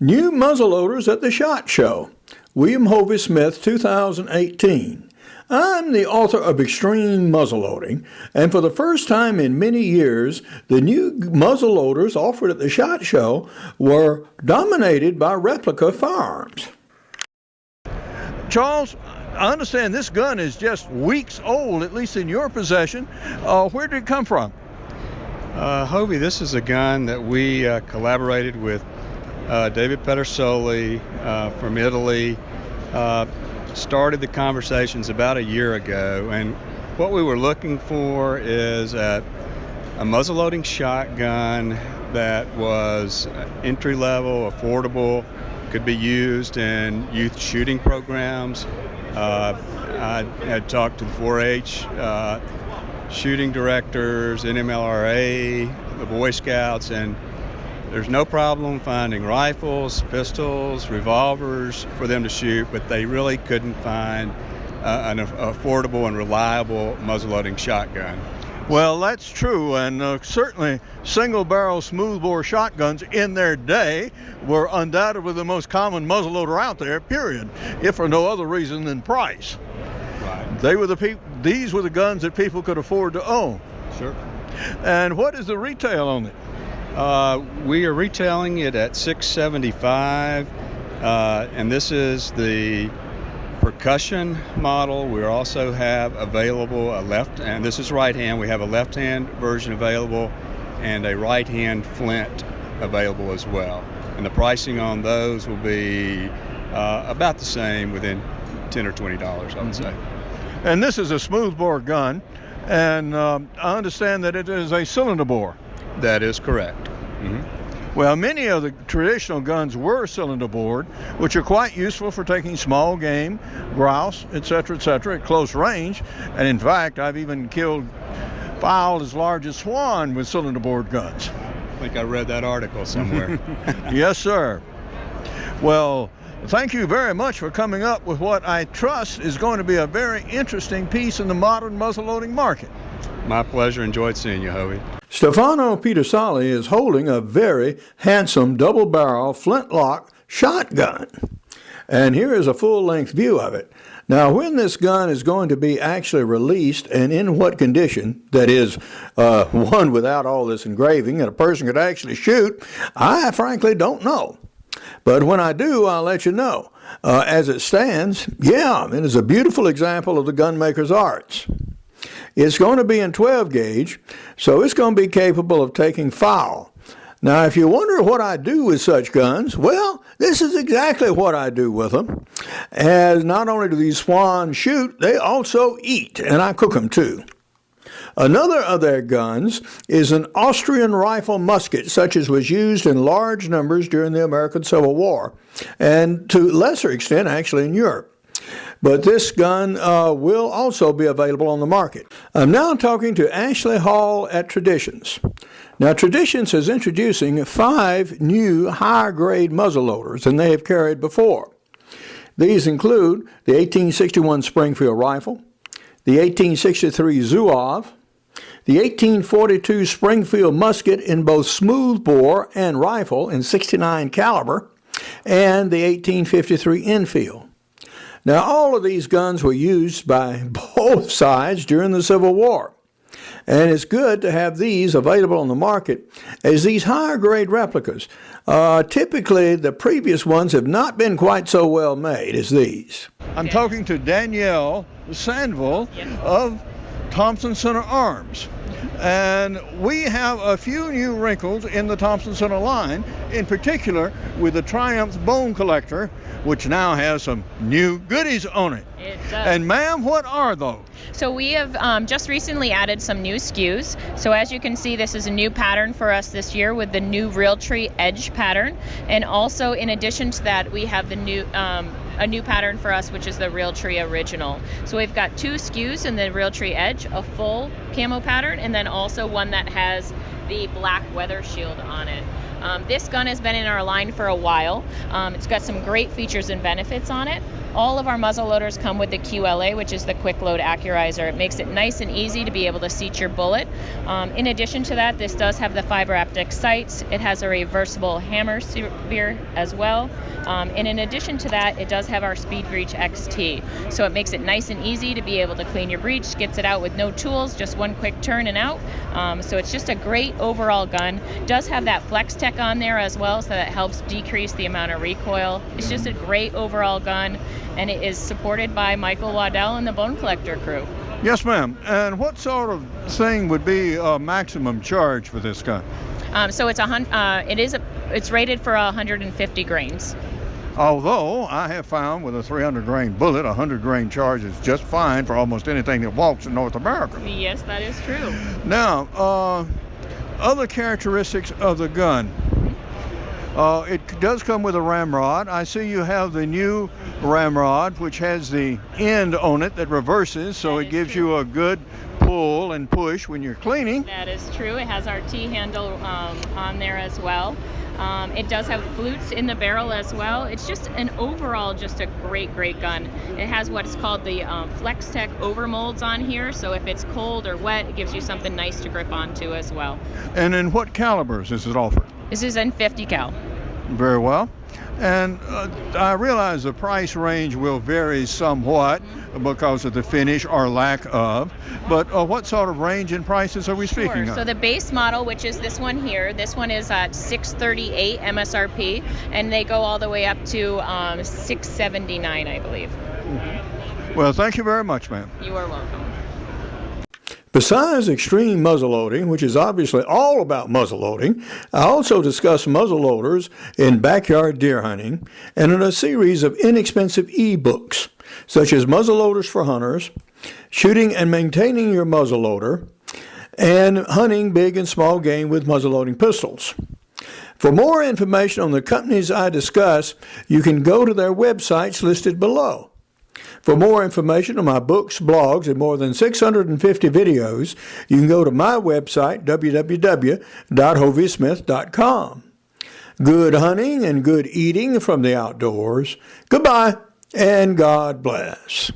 New muzzleloaders at the SHOT Show. William Hovey Smith, 2018. I'm the author of Extreme Muzzleloading, and for the first time in many years, the new muzzleloaders offered at the SHOT Show were dominated by replica firearms. Charles, I understand this gun is just weeks old, at least in your possession. Where did it come from? Hobie, this is a gun that we collaborated with David Pedersoli from Italy. Started the conversations about a year ago, and what we were looking for is a muzzleloading shotgun that was entry level, affordable, could be used in youth shooting programs. I had talked to the 4-H shooting directors, NMLRA, the Boy Scouts, and there's no problem finding rifles, pistols, revolvers for them to shoot, but they really couldn't find an affordable and reliable muzzleloading shotgun. Well, that's true, and certainly single-barrel smoothbore shotguns in their day were undoubtedly the most common muzzleloader out there, period, if for no other reason than price. Right. These were the guns that people could afford to own. Sure. And what is the retail on it? We are retailing it at $675, and this is the percussion model. We also have available and this is right hand. We have a left hand version available and a right hand flint available as well. And the pricing on those will be about the same, within $10 or $20, I would say. And this is a smoothbore gun, and I understand that it is a cylinder bore. That is correct. Mm-hmm. Well, many of the traditional guns were cylinder bored, which are quite useful for taking small game, grouse, etc., at close range. And in fact, I've even killed fowl as large as swan with cylinder bored guns. I think I read that article somewhere. Yes, sir. Well, thank you very much for coming up with what I trust is going to be a very interesting piece in the modern muzzleloading market. My pleasure. Enjoyed seeing you, Hobie. Stefano Pedersoli is holding a very handsome double-barrel flintlock shotgun. And here is a full-length view of it. Now, when this gun is going to be actually released and in what condition, that is, one without all this engraving and a person could actually shoot, I frankly don't know. But when I do, I'll let you know. As it stands, yeah, it is a beautiful example of the gunmaker's arts. It's going to be in 12 gauge, so it's going to be capable of taking foul. Now, if you wonder what I do with such guns, well, this is exactly what I do with them. As not only do these swans shoot, they also eat, and I cook them too. Another of their guns is an Austrian rifle musket, such as was used in large numbers during the American Civil War, and to a lesser extent, actually, in Europe. But this gun will also be available on the market. I'm now talking to Ashley Hall at Traditions. Now, Traditions is introducing 5 new higher-grade muzzleloaders than they have carried before. These include the 1861 Springfield rifle, the 1863 Zouave, the 1842 Springfield musket in both smoothbore and rifle in .69 caliber, and the 1853 Enfield. Now, all of these guns were used by both sides during the Civil War, and it's good to have these available on the market as these higher-grade replicas. Typically, the previous ones have not been quite so well made as these. I'm talking to Danielle Sandville of Thompson Arms. And we have a few new wrinkles in the Thompson Center line, in particular with the Triumph Bone Collector, which now has some new goodies on it. It does. And ma'am, what are those? So we have just recently added some new SKUs. So as you can see, this is a new pattern for us this year with the new Realtree Edge pattern. And also in addition to that, we have the new a new pattern for us, which is the Realtree Original. So we've got 2 SKUs in the Realtree Edge, a full camo pattern, and then also one that has the black weather shield on it. This gun has been in our line for a while. It's got some great features and benefits on it. All of our muzzle loaders come with the QLA, which is the quick load accurizer. It makes it nice and easy to be able to seat your bullet. In addition to that, this does have the fiber optic sights. It has a reversible hammer sphere as well. And in addition to that, it does have our Speed Breach XT. So it makes it nice and easy to be able to clean your breech, gets it out with no tools, just one quick turn and out. So it's just a great overall gun. It does have that Flex Tech on there as well, so that helps decrease the amount of recoil. It's just a great overall gun, and it is supported by Michael Waddell and the Bone Collector crew. Yes, ma'am. And what sort of thing would be a maximum charge for this gun? So it's rated for 150 grains. Although I have found with a 300 grain bullet, 100 grain charge is just fine for almost anything that walks in North America. Yes, that is true. Now, other characteristics of the gun. It does come with a ramrod. I see you have the new ramrod, which has the end on it that reverses, so it gives you a good pull and push when you're cleaning. That is true. It has our T-handle on there as well. It does have flutes in the barrel as well. It's just an overall just a great gun. It has what's called the Flex Tech overmolds on here, so if it's cold or wet, it gives you something nice to grip onto as well. And in what calibers is it offered? This is in 50 cal. Very well. And I realize the price range will vary somewhat because of the finish or lack of, but what sort of range and prices are we speaking of? So the base model, which is this one here, this one is at $638 MSRP, and they go all the way up to $679, I believe. Well, thank you very much, ma'am. You are welcome. Besides extreme muzzleloading, which is obviously all about muzzleloading, I also discuss muzzleloaders in backyard deer hunting and in a series of inexpensive e-books, such as Muzzleloaders for Hunters, Shooting and Maintaining Your Muzzleloader, and Hunting Big and Small Game with Muzzleloading Pistols. For more information on the companies I discuss, you can go to their websites listed below. For more information on my books, blogs, and more than 650 videos, you can go to my website, www.hoviesmith.com. Good hunting and good eating from the outdoors. Goodbye, and God bless.